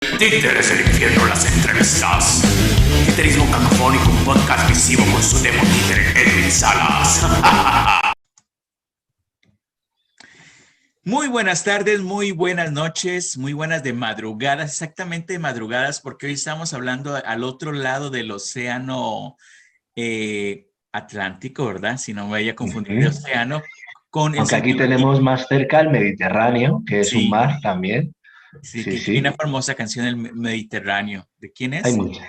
Títeres del infierno, las entrevistas. Títerismo cacofónico, un podcast visivo con su demo títere Edwin Salas. Muy buenas tardes, muy buenas noches, muy buenas de madrugadas, exactamente de madrugadas, porque hoy estamos hablando al otro lado del océano Atlántico, ¿verdad? Si no me vaya a confundir de océano, con el Aunque aquí señor. tenemos más cerca el Mediterráneo, que es un Sí, mar también. sí, Sí, que hay una sí. famosa canción del Mediterráneo. ¿De quién Hay es? muchas.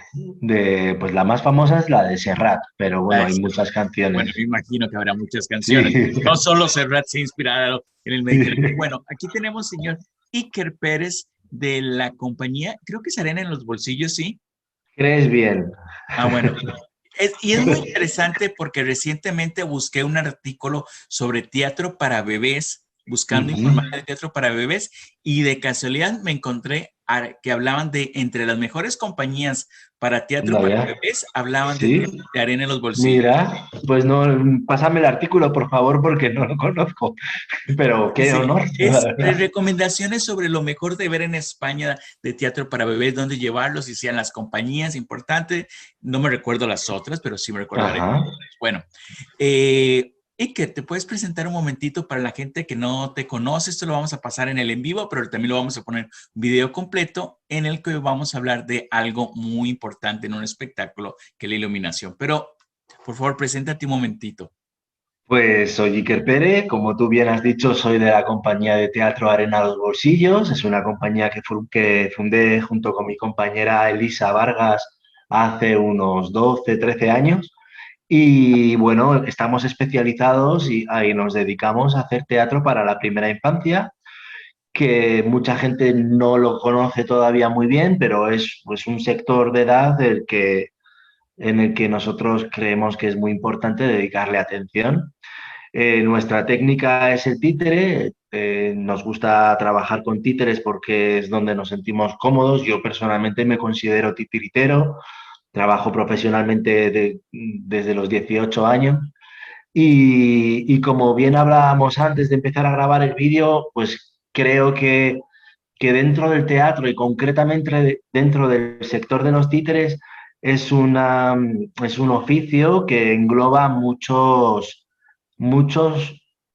Pues la más famosa es la de Serrat, pero La bueno, de hay Serrat. muchas Bueno, me canciones. imagino que habrá muchas canciones. Sí. No solo Serrat se ha inspirado en el Mediterráneo. Bueno, aquí tenemos señor Iker Pérez de la compañía, creo que es Arena en los Bolsillos, ¿sí? ¿Crees bien? Ah, bueno. Y es muy interesante porque recientemente busqué un artículo sobre teatro para bebés, buscando Ujú. información de teatro para bebés, y de casualidad me encontré que hablaban de entre las mejores compañías para teatro para Vaya. bebés, hablaban Sí. de Arena en los Bolsillos. Mira, pues no, pásame el artículo, por favor, porque no lo conozco. Pero qué Sí, honor, la es verdad. recomendaciones sobre lo mejor de ver en España de teatro para bebés, dónde llevarlos, y sean las compañías importantes. No me recuerdo las otras, pero sí me recuerdo Arena. Ajá. Bueno, y que te puedes presentar un momentito para la gente que no te conoce. Esto lo vamos a pasar en el en vivo, pero también lo vamos a poner un video completo en el que vamos a hablar de algo muy importante en un espectáculo, que es la iluminación. Pero, por favor, preséntate un momentito. Pues soy Iker Pérez, como tú bien has dicho, soy de la compañía de teatro Arena a los Bolsillos. Es una compañía que fundé junto con mi compañera Elisa Vargas hace unos 12, 13 años. Y bueno, estamos especializados y ahí nos dedicamos a hacer teatro para la primera infancia, que mucha gente no lo conoce todavía muy bien, pero es pues, un sector de edad en el que nosotros creemos que es muy importante dedicarle atención. Nuestra técnica es el títere. Nos gusta trabajar con títeres porque es donde nos sentimos cómodos. Yo personalmente me considero titiritero. Trabajo profesionalmente desde los 18 años. Y como bien hablábamos antes de empezar a grabar el vídeo, pues creo que dentro del teatro y concretamente dentro del sector de los títeres es un oficio que engloba muchos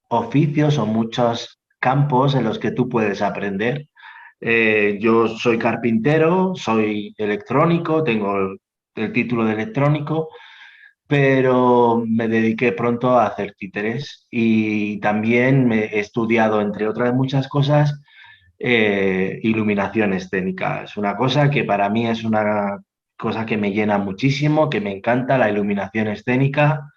oficios o muchos campos en los que tú puedes aprender. Yo soy carpintero, soy electrónico, tengo el título de electrónico, pero me dediqué pronto a hacer títeres y también me he estudiado, entre otras muchas cosas, iluminación escénica. Es una cosa que para mí es una cosa que me llena muchísimo, que me encanta la iluminación escénica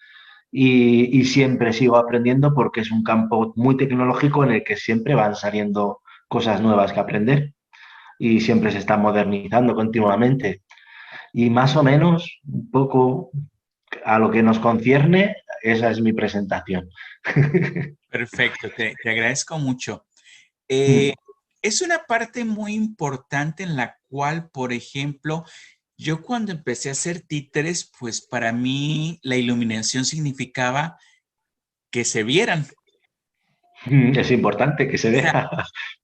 y siempre sigo aprendiendo porque es un campo muy tecnológico en el que siempre van saliendo cosas nuevas que aprender y siempre se está modernizando continuamente. Y más o menos, un poco a lo que nos concierne, esa es mi presentación. Perfecto, te agradezco mucho. Eh, es una parte muy importante en la cual, por ejemplo, yo cuando empecé a hacer títeres, pues para mí la iluminación significaba que se vieran, Es importante que se o sea, vea.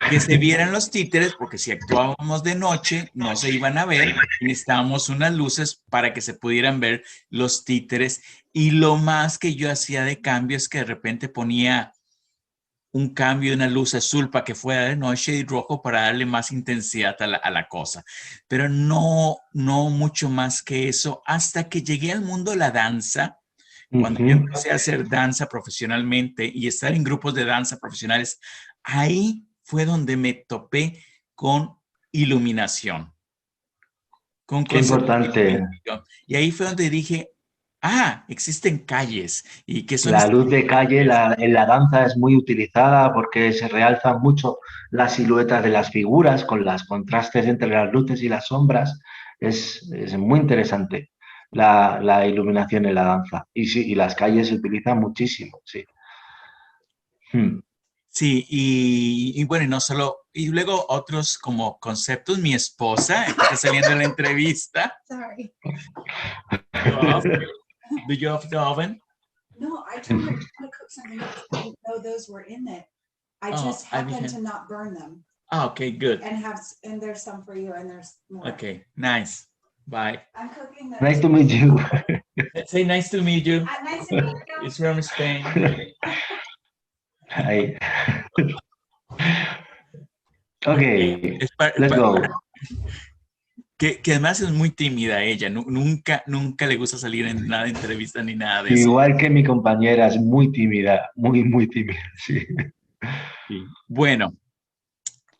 que se vieran los títeres, porque si actuábamos de noche no se iban a ver y necesitábamos unas luces para que se pudieran ver los títeres. Y lo más que yo hacía de cambio es que de repente ponía un cambio de una luz azul para que fuera de noche y rojo para darle más intensidad a la cosa. Pero no mucho más que eso, hasta que llegué al mundo de la danza. Cuando yo Ujú. empecé a hacer danza profesionalmente y estar en grupos de danza profesionales, ahí fue donde me topé con iluminación, con Qué conceptos de importante. iluminación. Y ahí fue donde dije, ah, existen calles y qué son La estas luz de calle calles. en la danza es muy utilizada porque se realzan mucho las siluetas de las figuras con los contrastes entre las luces y las sombras. Es muy interesante la iluminación en la danza. Y sí, y las calles se utilizan muchísimo, sí. Hmm. Sí, y bueno, y no solo, y luego otros como conceptos. Mi esposa, aquí está saliendo en la entrevista. Sorry. You off? Do you off the oven? No, I told her to cook something else. I didn't know those were in it. I Oh, just I happened didn't. to not burn them. Ah, okay, good. And there's some for you, and there's more. Okay, nice. Bye. I'm cooking them. Nice to meet you. Say nice to meet you. Nice to meet you. It's from Spain. Hi. Okay, Es let's go. Que además es muy tímida ella, nunca le gusta salir en nada de entrevista ni nada de eso. Igual que mi compañera, es muy tímida, muy tímida, sí. Sí. Bueno.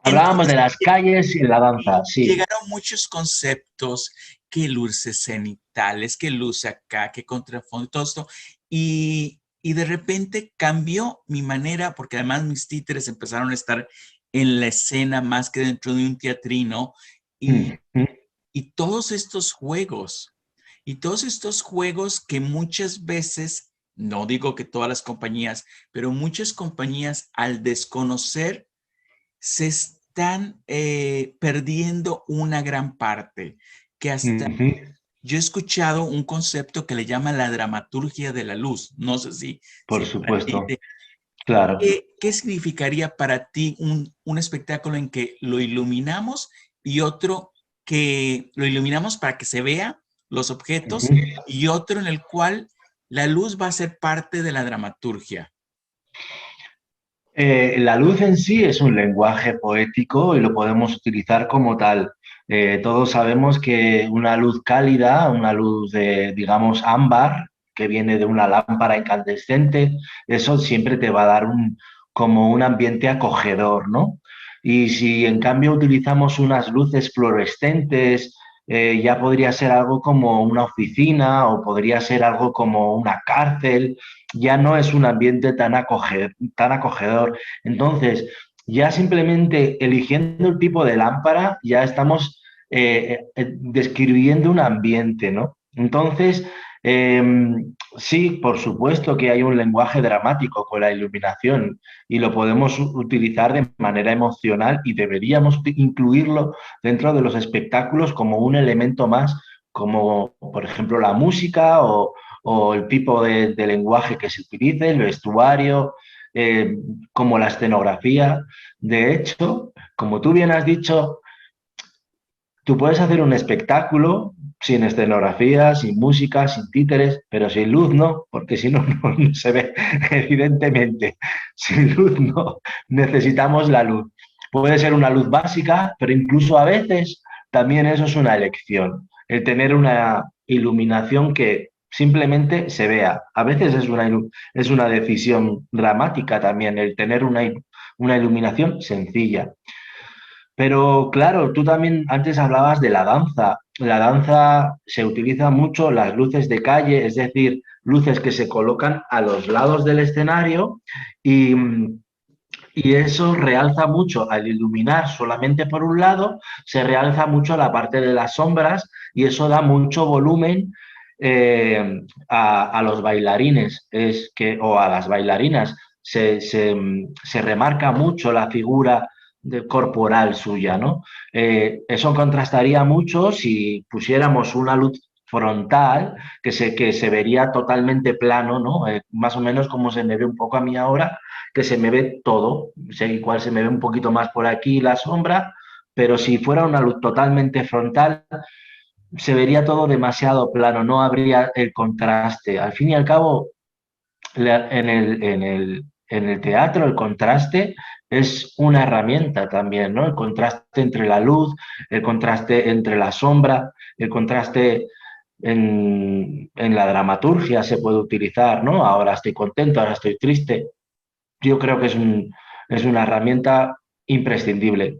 Hablábamos de las calles y la danza, sí. Llegaron muchos conceptos, que luces cenitales, que luz acá, que contrafondo, todo esto. Y de repente cambió mi manera, porque además mis títeres empezaron a estar en la escena más que dentro de un teatrino. Y todos estos juegos, que muchas veces, no digo que todas las compañías, pero muchas compañías al desconocer se están perdiendo una gran parte, que hasta yo he escuchado un concepto que le llama la dramaturgia de la luz. No sé si... Por supuesto, claro. ¿Qué significaría para ti un espectáculo en que lo iluminamos y otro que lo iluminamos para que se vea los objetos y otro en el cual la luz va a ser parte de la dramaturgia? La luz en sí es un lenguaje poético y lo podemos utilizar como tal. Todos sabemos que una luz cálida, una luz de, digamos, ámbar, que viene de una lámpara incandescente, eso siempre te va a dar como un ambiente acogedor, ¿no? Y si en cambio utilizamos unas luces fluorescentes, ya podría ser algo como una oficina o podría ser algo como una cárcel, ya no es un ambiente tan acogedor. Entonces, ya simplemente eligiendo el tipo de lámpara, ya estamos describiendo un ambiente, ¿no? Entonces, sí, por supuesto que hay un lenguaje dramático con la iluminación y lo podemos utilizar de manera emocional y deberíamos incluirlo dentro de los espectáculos como un elemento más, como por ejemplo la música o el tipo de lenguaje que se utilice, el vestuario, como la escenografía. De hecho, como tú bien has dicho, tú puedes hacer un espectáculo sin escenografía, sin música, sin títeres, pero sin luz no, porque si no, no se ve, evidentemente. Sin luz no, necesitamos la luz. Puede ser una luz básica, pero incluso a veces también eso es una elección, el tener una iluminación que simplemente se vea. A veces es una decisión dramática también, el tener una iluminación sencilla. Pero claro, tú también antes hablabas de la danza. La danza se utiliza mucho las luces de calle, es decir, luces que se colocan a los lados del escenario y, y eso realza mucho al iluminar solamente por un lado, se realza mucho la parte de las sombras y eso da mucho volumen a los bailarines o a las bailarinas. Se remarca mucho la figura corporal suya, ¿no? Eso contrastaría mucho si pusiéramos una luz frontal que se vería totalmente plano, ¿no? Más o menos como se me ve un poco a mí ahora, que se me ve todo, igual se me ve un poquito más por aquí la sombra, pero si fuera una luz totalmente frontal, se vería todo demasiado plano, no habría el contraste. Al fin y al cabo, en el teatro el contraste es una herramienta también, ¿no? El contraste entre la luz, el contraste entre la sombra, el contraste en la dramaturgia se puede utilizar, ¿no? Ahora estoy contento, ahora estoy triste. Yo creo que es una herramienta imprescindible.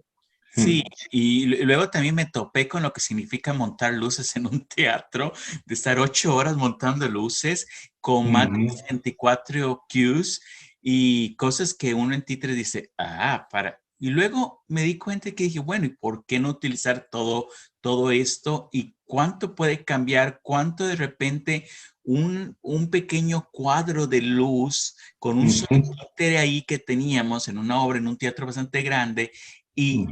Sí, y luego también me topé con lo que significa montar luces en un teatro, de estar 8 horas montando luces con más de 64 cues y cosas que uno en títere dice, Y luego me di cuenta que dije, bueno, ¿y por qué no utilizar todo esto? ¿Y cuánto puede cambiar? ¿Cuánto de repente un pequeño cuadro de luz con un solo títere ahí que teníamos en una obra, en un teatro bastante grande, y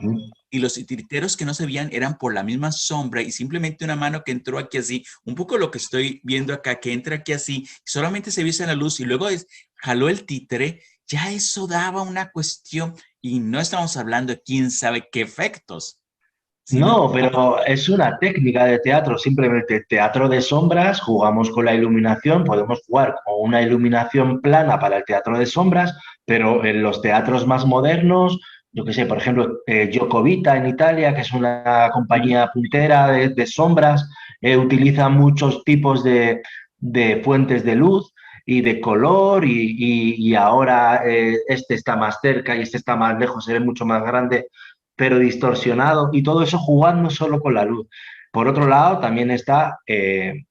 los titiriteros que no se veían eran por la misma sombra y simplemente una mano que entró aquí así, un poco lo que estoy viendo acá, que entra aquí así, solamente se vio en la luz y luego jaló el títere ya eso daba una cuestión, y no estamos hablando de quién sabe qué efectos, sino No, pero es una técnica de teatro, simplemente teatro de sombras, jugamos con la iluminación, podemos jugar con una iluminación plana para el teatro de sombras, pero en los teatros más modernos, yo qué sé, por ejemplo, Jocovita en Italia, que es una compañía puntera de sombras, utiliza muchos tipos de fuentes de luz y de color y ahora este está más cerca y este está más lejos, se ve mucho más grande pero distorsionado y todo eso jugando solo con la luz. Por otro lado, también está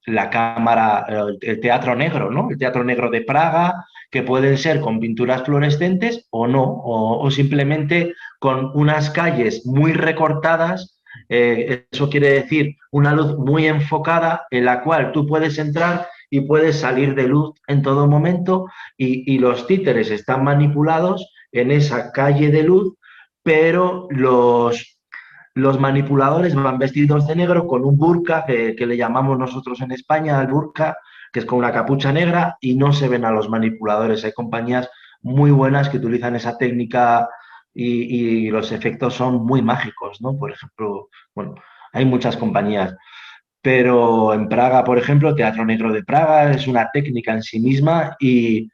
la cámara, el teatro negro, ¿no? El teatro negro de Praga, que pueden ser con pinturas fluorescentes o no, o simplemente con unas calles muy recortadas. Eso quiere decir una luz muy enfocada en la cual tú puedes entrar y puedes salir de luz en todo momento y los títeres están manipulados en esa calle de luz pero los manipuladores van vestidos de negro con un burka, que le llamamos nosotros en España al burka, que es con una capucha negra, y no se ven a los manipuladores. Hay compañías muy buenas que utilizan esa técnica y los efectos son muy mágicos, ¿no? Por ejemplo, bueno, hay muchas compañías. Pero en Praga, por ejemplo, Teatro Negro de Praga es una técnica en sí misma y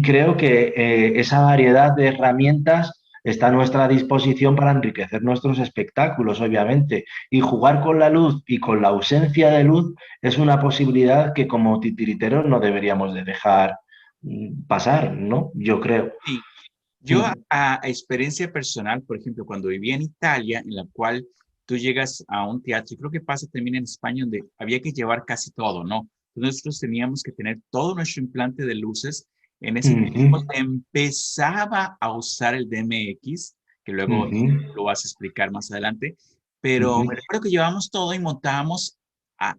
creo que esa variedad de herramientas está a nuestra disposición para enriquecer nuestros espectáculos, obviamente. Y jugar con la luz y con la ausencia de luz es una posibilidad que como titiriteros no deberíamos de dejar pasar, ¿no? Yo creo. sí. Yo Mm, a experiencia personal, por ejemplo, cuando vivía en Italia, en la cual tú llegas a un teatro, y creo que pasa también en España, donde había que llevar casi todo, ¿no? Nosotros teníamos que tener todo nuestro implante de luces. En ese tiempo ujú, se empezaba a usar el DMX, que luego ujú, lo vas a explicar más adelante, pero ujú, me recuerdo que llevábamos todo y montábamos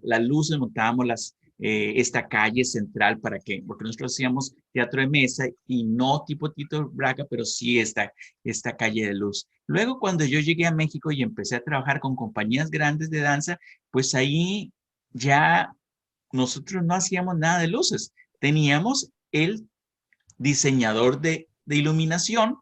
las luces, montábamos esta calle central para que, porque nosotros hacíamos teatro de mesa y no tipo Tito Braga, pero sí esta calle de luz. Luego, cuando yo llegué a México y empecé a trabajar con compañías grandes de danza, pues ahí ya nosotros no hacíamos nada de luces. Teníamos el diseñador de iluminación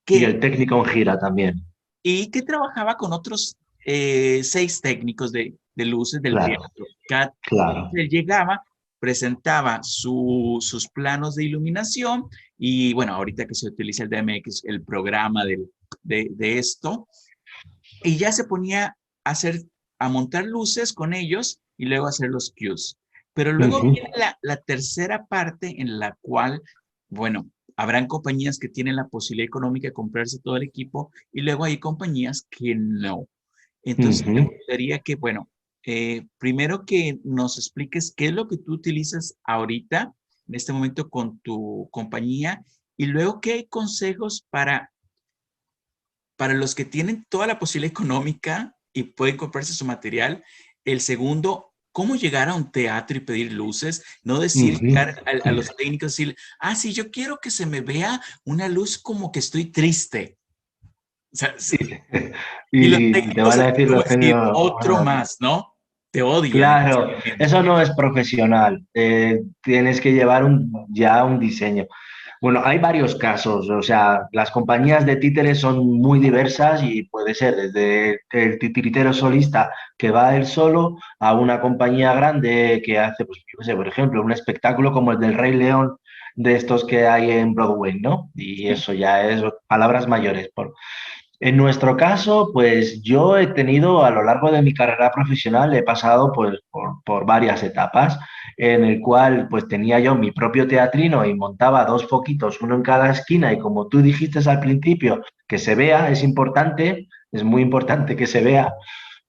y que, el técnico en gira también, y que trabajaba con otros 6 técnicos de luces del claro, teatro. Cada, claro. él llegaba, presentaba sus planos de iluminación y bueno, ahorita que se utiliza el DMX, el programa de esto, y ya se ponía a hacer, a montar luces con ellos y luego hacer los cues. Pero luego Ujú, viene la tercera parte en la cual, bueno, habrán compañías que tienen la posibilidad económica de comprarse todo el equipo y luego hay compañías que no. Entonces, me ujú. gustaría que, bueno, primero que nos expliques qué es lo que tú utilizas ahorita, en este momento con tu compañía, y luego qué consejos para los que tienen toda la posibilidad económica y pueden comprarse su material. El segundo, cómo llegar a un teatro y pedir luces, no decir, Ujú. llegar a los técnicos y decir, ah, sí, yo quiero que se me vea una luz como que estoy triste. O sea, y los Y te técnicos van a aquí decir como los decir, técnicos, otro bueno, más, ¿no? Te odian en ese claro, momento. eso no es profesional. Tienes que llevar ya un diseño. Bueno, hay varios casos, o sea, las compañías de títeres son muy diversas y puede ser desde el titiritero solista que va él solo a una compañía grande que hace, pues, yo qué sé, por ejemplo, un espectáculo como el del Rey León de estos que hay en Broadway, ¿no? Y Sí. eso ya es palabras mayores. En nuestro caso, pues yo he tenido a lo largo de mi carrera profesional, he pasado pues, por varias etapas en el cual pues tenía yo mi propio teatrino y montaba dos foquitos, uno en cada esquina y como tú dijiste al principio, que se vea, es importante, es muy importante que se vea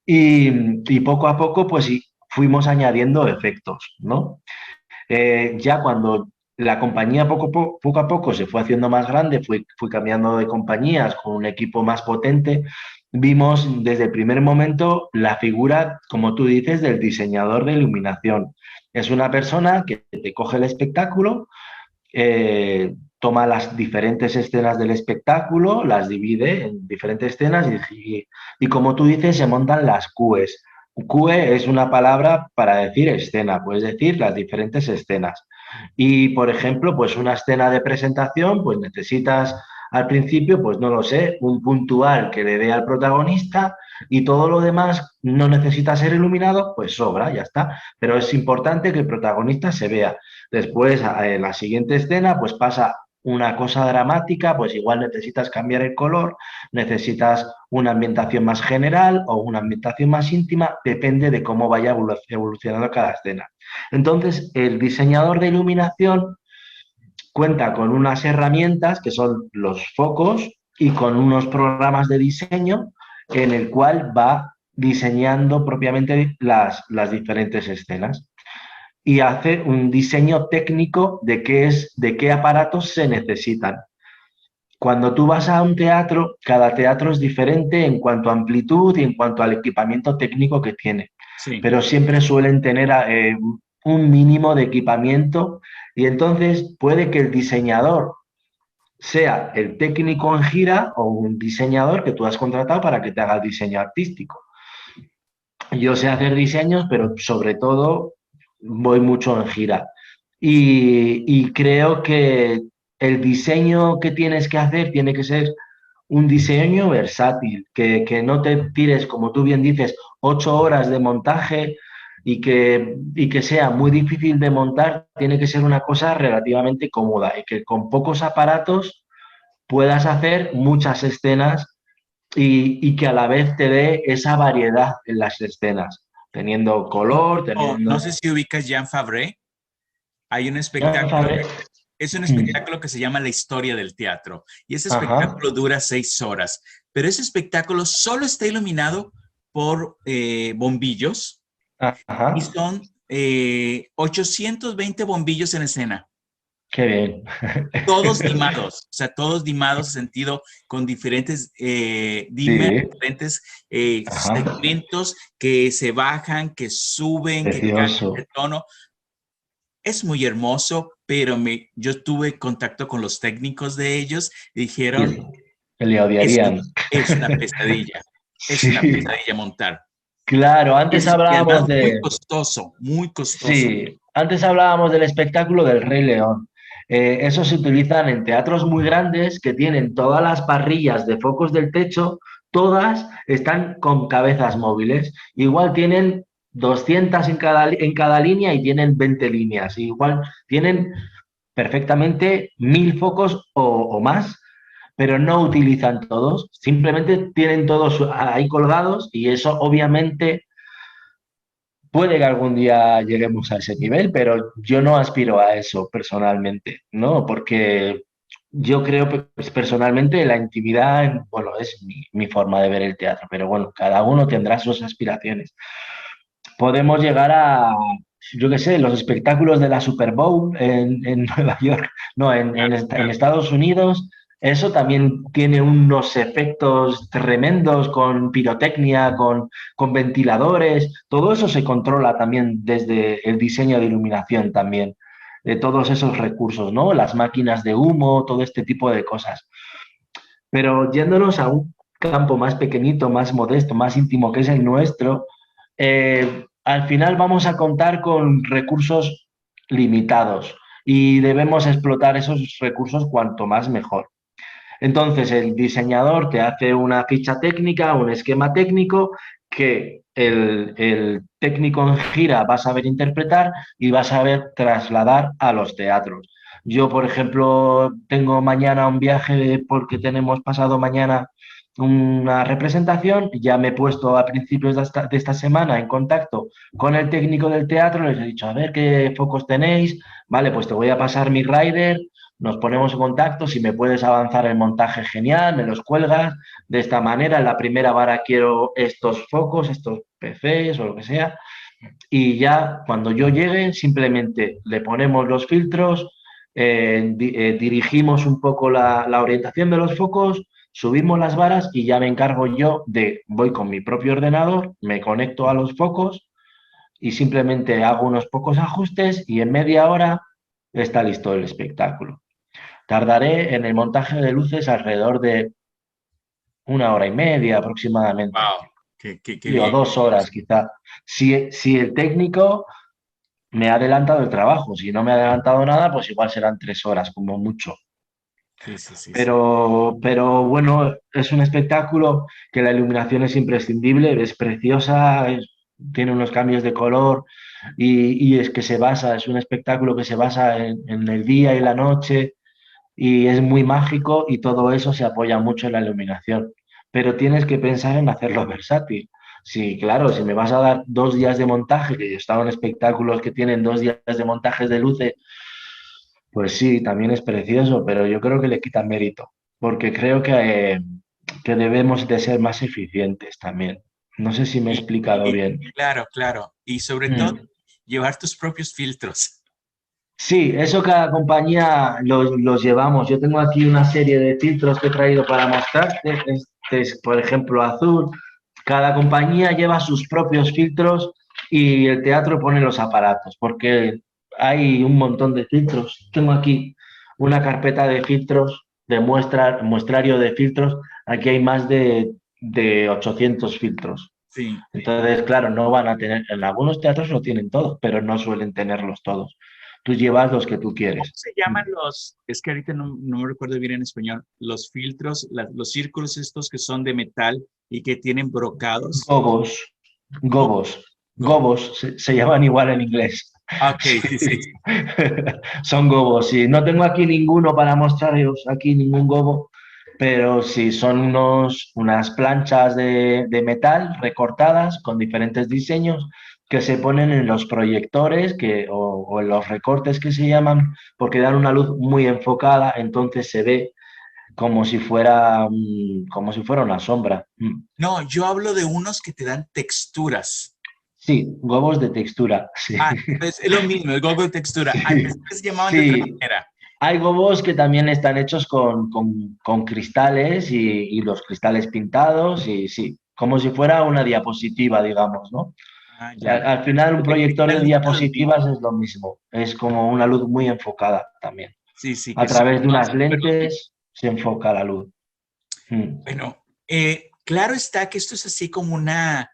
y poco a poco pues sí, fuimos añadiendo efectos, ¿no? Ya cuando la compañía poco a poco se fue haciendo más grande, fui cambiando de compañías con un equipo más potente, vimos desde el primer momento la figura, como tú dices, del diseñador de iluminación. Es una persona que te coge el espectáculo, toma las diferentes escenas del espectáculo, las divide en diferentes escenas y como tú dices, se montan las cues. Cue es una palabra para decir escena, puedes decir las diferentes escenas. Y, por ejemplo, pues una escena de presentación, pues necesitas al principio, pues no lo sé, un puntual que le dé al protagonista y todo lo demás no necesita ser iluminado, pues sobra, ya está. Pero es importante que el protagonista se vea. Después, en la siguiente escena, pues pasa una cosa dramática, pues igual necesitas cambiar el color, necesitas una ambientación más general o una ambientación más íntima, depende de cómo vaya evolucionando cada escena. Entonces, el diseñador de iluminación cuenta con unas herramientas que son los focos y con unos programas de diseño en el cual va diseñando propiamente las diferentes escenas y hace un diseño técnico de qué aparatos se necesitan. Cuando tú vas a un teatro, cada teatro es diferente en cuanto a amplitud y en cuanto al equipamiento técnico que tiene, Sí. pero siempre suelen tener un mínimo de equipamiento y entonces puede que el diseñador sea el técnico en gira o un diseñador que tú has contratado para que te haga el diseño artístico. Yo sé hacer diseños, pero sobre todo voy mucho en gira. Y creo que el diseño que tienes que hacer tiene que ser un diseño versátil, que no te tires, como tú bien dices, 8 horas de montaje y que sea muy difícil de montar, tiene que ser una cosa relativamente cómoda y que con pocos aparatos puedas hacer muchas escenas y que a la vez te dé esa variedad en las escenas, teniendo color, No teniendo... sé si ubicas Jean Fabre. Hay un Ya espectáculo, sabes. es un espectáculo que se llama La Historia del Teatro. Y ese Ajá, espectáculo dura 6 horas. Pero ese espectáculo solo está iluminado por bombillos y ajá, son 820 bombillos en escena. qué bien. Todos dimados, o sea, todos dimados en sentido con diferentes dimmer, Sí, diferentes ajá, segmentos que se bajan, que suben, que cambian precioso. de tono. Es muy hermoso, pero yo tuve contacto con los técnicos de ellos y Y dijeron, le esto odiarían. es una Sí, pesadilla montar. claro, antes Y además hablábamos muy de... costoso, muy costoso. Sí, antes hablábamos del espectáculo del Rey León. Esos se utilizan en teatros muy grandes que tienen todas las parrillas de focos del techo, todas están con cabezas móviles. Igual tienen 200 en cada línea y tienen 20 líneas. Igual tienen perfectamente 1000 focos o más, pero no utilizan todos. Simplemente tienen todos ahí colgados y eso obviamente puede que algún día lleguemos a ese nivel, pero yo no aspiro a eso personalmente, ¿no? Porque yo creo pues, personalmente la intimidad, bueno, es mi forma de ver el teatro, pero bueno, cada uno tendrá sus aspiraciones. Podemos llegar a, yo qué sé, los espectáculos de la Super Bowl en Nueva York, no, Claro, en claro. Estados Unidos. Eso también tiene unos efectos tremendos con pirotecnia, con ventiladores. Todo eso se controla también desde el diseño de iluminación también, de todos esos recursos, ¿no? Las máquinas de humo, todo este tipo de cosas. Pero yéndonos a un campo más pequeñito, más modesto, más íntimo, que es el nuestro, al final vamos a contar con recursos limitados y debemos explotar esos recursos cuanto más mejor. Entonces, el diseñador te hace una ficha técnica, un esquema técnico que el técnico en gira va a saber interpretar y va a saber trasladar a los teatros. Yo, por ejemplo, tengo mañana un viaje porque tenemos pasado mañana una representación. Ya me he puesto a principios de esta semana en contacto con el técnico del teatro. Les he dicho, a ver qué focos tenéis. Vale, pues te voy a pasar mi rider, nos ponemos en contacto, si me puedes avanzar el montaje, genial, me los cuelgas. De esta manera, en la primera vara quiero estos focos, estos PCs o lo que sea. Y ya cuando yo llegue, simplemente le ponemos los filtros, dirigimos un poco la orientación de los focos, subimos las varas y ya me encargo yo de, voy con mi propio ordenador, me conecto a los focos y simplemente hago unos pocos ajustes y en media hora está listo el espectáculo. Tardaré en el montaje de luces alrededor de 1 hora y media aproximadamente, Wow, qué o bien. 2 horas quizá. Si el técnico me ha adelantado el trabajo. Si no me ha adelantado nada, pues igual serán 3 horas como mucho. Sí, sí, sí, sí. Pero bueno, es un espectáculo que la iluminación es imprescindible, es preciosa, tiene unos cambios de color y es que es un espectáculo que se basa en el día y la noche y es muy mágico y todo eso se apoya mucho en la iluminación. Pero tienes que pensar en hacerlo versátil. Sí, claro, si me vas a dar 2 días de montaje, que yo he estado en espectáculos que tienen 2 días de montajes de luces, pues sí, también es precioso, pero yo creo que le quita mérito, porque creo que debemos de ser más eficientes también. No sé si me he Y, explicado y- bien. claro, claro. Y sobre todo, Mm. llevar tus propios filtros. Sí, eso cada compañía los llevamos. Yo tengo aquí una serie de filtros que he traído para mostrarte. Este es, por ejemplo, azul. Cada compañía lleva sus propios filtros y el teatro pone los aparatos, porque hay un montón de filtros. Tengo aquí una carpeta de filtros, muestrario de filtros. Aquí hay más de 800 filtros. Sí. Entonces, claro, no van a tener, en algunos teatros lo tienen todos, pero no suelen tenerlos todos. Tú llevas los que tú ¿Cómo quieres. se llaman los? Es que ahorita no me recuerdo bien en español. Los filtros, los círculos estos que son de metal y que tienen brocados. Gobos, ¿Cómo? gobos, Go. gobos, se llaman igual en inglés. Ah, ok, Sí. sí, sí. Son gobos, sí. No tengo aquí ninguno para mostraros, aquí ningún gobo, pero sí, son unas planchas de metal recortadas con diferentes diseños que se ponen en los proyectores o en los recortes que se llaman, porque dan una luz muy enfocada, entonces se ve como si fuera una sombra. Mm. No, yo hablo de unos que te dan texturas. Sí, huevos de textura, sí. Ah, pues es lo mismo, el gogo de textura. Ah, Sí, pensé que se llamaban de otra sí. manera. Hay gobos que también están hechos con cristales y los cristales pintados y sí, como si fuera una diapositiva, digamos, ¿no? Ah, ya. Al final un El proyector de cristal nunca los vi. diapositivas es lo mismo, es como una luz muy enfocada también. Sí, sí, A que son, través de no, unas siempre los vi. lentes se enfoca la luz. Mm. Bueno, claro está que esto es así como una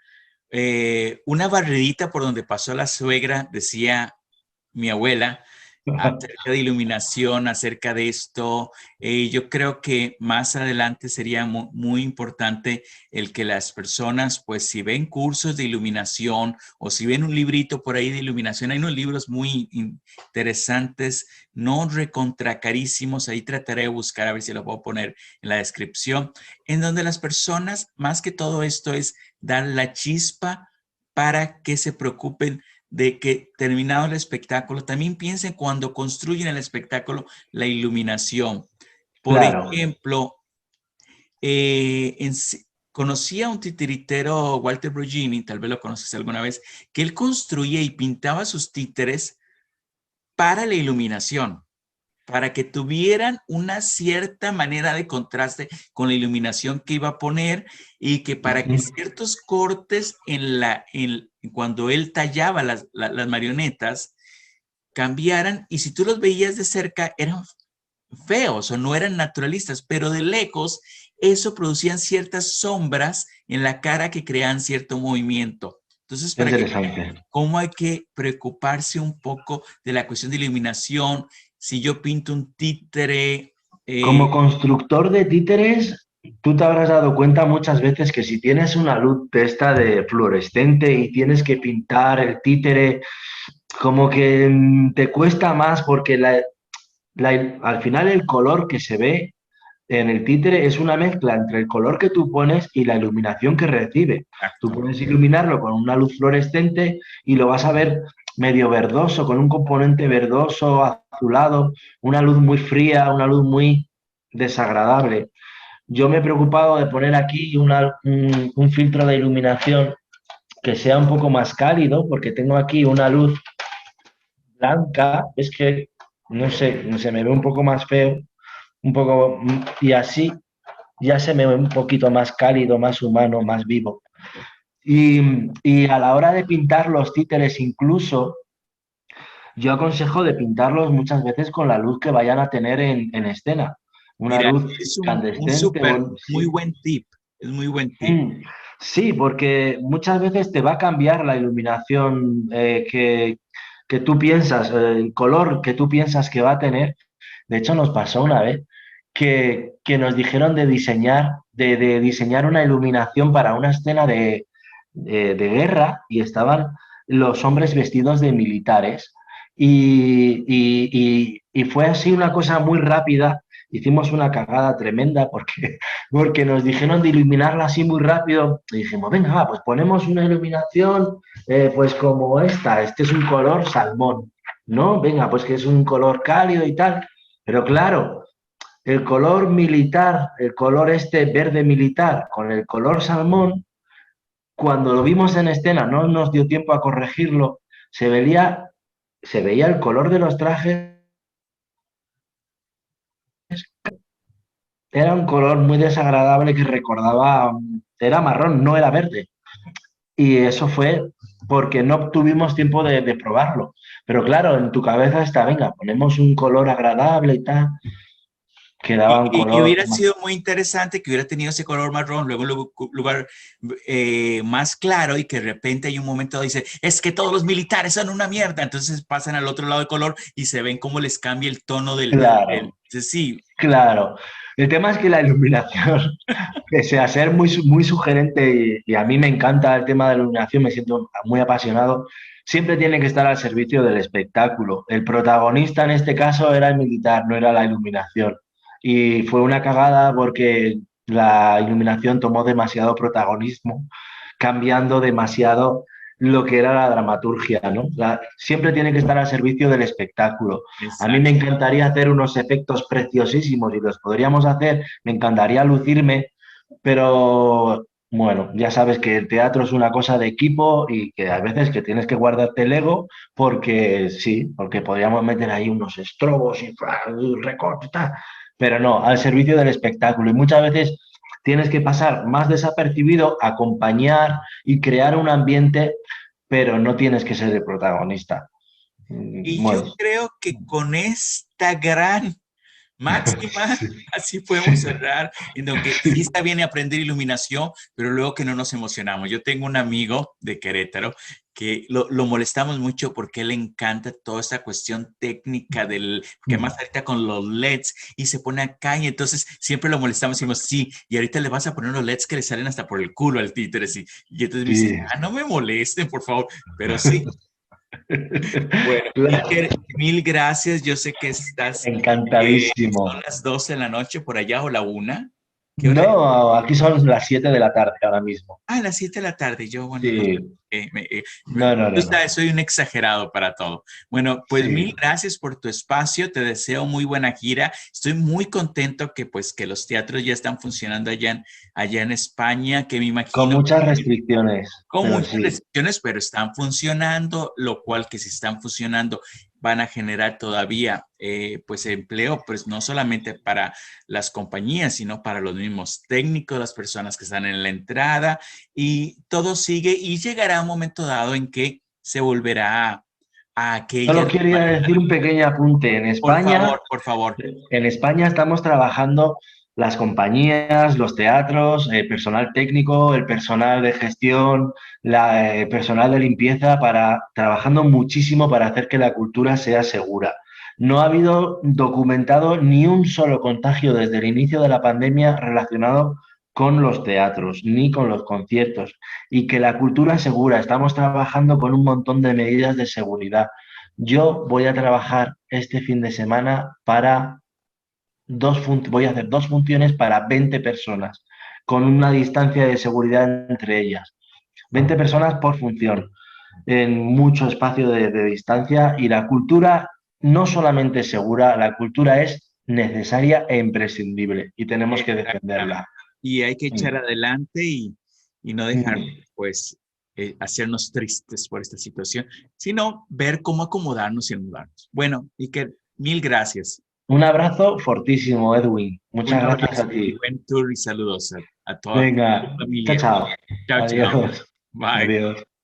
barredita por donde pasó la suegra, decía mi abuela, acerca de iluminación, acerca de esto. Yo creo que más adelante sería muy importante el que las personas, pues si ven cursos de iluminación o si ven un librito por ahí de iluminación, hay unos libros muy interesantes, no recontra carísimos, ahí trataré de buscar a ver si lo puedo poner en la descripción, en donde las personas, más que todo esto, es dar la chispa para que se preocupen de que terminado el espectáculo, también piensen cuando construyen el espectáculo la iluminación. Por Claro. ejemplo, conocí a un titiritero, Walter Brogini, tal vez lo conoces alguna vez, que él construía y pintaba sus títeres para la iluminación, para que tuvieran una cierta manera de contraste con la iluminación que iba a poner y que para que Ujú. ciertos cortes cuando él tallaba las marionetas cambiaran y si tú los veías de cerca eran feos o no eran naturalistas, pero de lejos eso producían ciertas sombras en la cara que creaban cierto movimiento. Entonces, Qué para que interesante. cómo hay que preocuparse un poco de la cuestión de iluminación. Si yo pinto un títere, Como eh, constructor de títeres, tú te habrás dado cuenta muchas veces que si tienes una luz de esta de fluorescente y tienes que pintar el títere, como que te cuesta más porque al final el color que se ve en el títere es una mezcla entre el color que tú pones y la iluminación que recibe. Tú exacto, puedes iluminarlo con una luz fluorescente y lo vas a ver medio verdoso, con un componente verdoso, azulado, una luz muy fría, una luz muy desagradable. Yo me he preocupado de poner aquí un filtro de iluminación que sea un poco más cálido, porque tengo aquí una luz blanca, es que no sé, se me ve un poco más feo, un poco, y así ya se me ve un poquito más cálido, más humano, más vivo. Y a la hora de pintar los títeres incluso, yo aconsejo de pintarlos muchas veces con la luz que vayan a tener en escena. Una mira, luz es un incandescente, súper, muy sí. buen tip, es muy buen tip. Mm, sí, porque muchas veces te va a cambiar la iluminación que tú piensas, el color que tú piensas que va a tener. De hecho, nos pasó una vez que nos dijeron de diseñar una iluminación para una escena de guerra y estaban los hombres vestidos de militares. Y fue así una cosa muy rápida. Hicimos una cagada tremenda porque nos dijeron de iluminarla así muy rápido. Y dijimos, venga, va, pues ponemos una iluminación pues como esta. Este es un color salmón, ¿no? Venga, pues que es un color cálido y tal. Pero claro, el color militar, el color este verde militar con el color salmón, cuando lo vimos en escena, no nos dio tiempo a corregirlo, se veía el color de los trajes, era un color muy desagradable que recordaba, era marrón, no era verde. Y eso fue porque no tuvimos tiempo de probarlo. Pero claro, en tu cabeza está, venga, ponemos un color agradable y tal, que daba un Y color hubiera sido muy interesante que hubiera tenido ese color marrón, luego un lugar más claro y que de repente hay un momento donde dice, es que todos los militares son una mierda, entonces pasan al otro lado del color y se ven cómo les cambia el tono claro. sí. Claro, el tema es que la iluminación, pese a ser muy, muy sugerente y a mí me encanta el tema de la iluminación, me siento muy apasionado, siempre tiene que estar al servicio del espectáculo. El protagonista en este caso era el militar, no era la iluminación. Y fue una cagada porque la iluminación tomó demasiado protagonismo, cambiando demasiado lo que era la dramaturgia, ¿no? Siempre tiene que estar al servicio del espectáculo. A mí me Exacto. encantaría hacer unos efectos preciosísimos y los podríamos hacer, me encantaría lucirme, pero bueno, ya sabes que el teatro es una cosa de equipo y que a veces que tienes que guardarte el ego porque sí, porque podríamos meter ahí unos estrobos y recortes, tal, pero no, al servicio del espectáculo. Y muchas veces tienes que pasar más desapercibido, acompañar y crear un ambiente, pero no tienes que ser el protagonista. Y yo Bueno, creo que con esta gran máxima, sí, así podemos sí, cerrar, en lo que sí está bien aprender iluminación, pero luego que no nos emocionamos. Yo tengo un amigo de Querétaro que lo molestamos mucho porque le encanta toda esta cuestión técnica que más ahorita con los LEDs y se pone acá y entonces siempre lo molestamos y decimos, sí, y ahorita le vas a poner unos LEDs que le salen hasta por el culo al títere, sí. Y entonces me dice, sí. ah, no me molesten, por favor, pero sí. Bueno, Claro, Iker, mil gracias. Yo sé que estás, son encantadísimo. las 12 de la noche por allá o la una. ¿Qué hora es? No, aquí son las 7 de la tarde ahora mismo. Ah, las 7 de la tarde. Yo, bueno, no sé. Sí, no, no, Tú no, no. sabes, soy un exagerado para todo. Bueno, pues Sí, mil gracias por tu espacio. Te deseo muy buena gira. Estoy muy contento que pues que los teatros ya están funcionando allá en España, que me con imagino muchas restricciones, con pero muchas sí. restricciones, pero están funcionando, lo cual que si están funcionando van a generar todavía pues empleo, pues no solamente para las compañías, sino para los mismos técnicos, las personas que están en la entrada y todo sigue y llegará un momento dado en que se volverá a aquella Solo quería normalidad. decir un pequeño apunte. Por favor, por favor. En España estamos trabajando las compañías, los teatros, el personal técnico, el personal de gestión, el personal de limpieza, trabajando muchísimo para hacer que la cultura sea segura. No ha habido documentado ni un solo contagio desde el inicio de la pandemia relacionado con los teatros ni con los conciertos. Y que la cultura es segura. Estamos trabajando con un montón de medidas de seguridad. Yo voy a trabajar este fin de semana para voy a hacer dos funciones para 20 personas, con una distancia de seguridad entre ellas. 20 personas por función, en mucho espacio de distancia y la cultura no solamente es segura, la cultura es necesaria e imprescindible y tenemos que Exactamente. defenderla. Y hay que echar Mm. adelante y no dejar, Mm. pues, hacernos tristes por esta situación, sino ver cómo acomodarnos y ayudarnos. Bueno, Iker, mil gracias. Un abrazo fortísimo, Edwin. Un Muchas gracias abrazo a y ti. buen tour y saludos a toda tu Venga, chao, familia. chao. Chao, chao. Adiós. Bye. Adiós.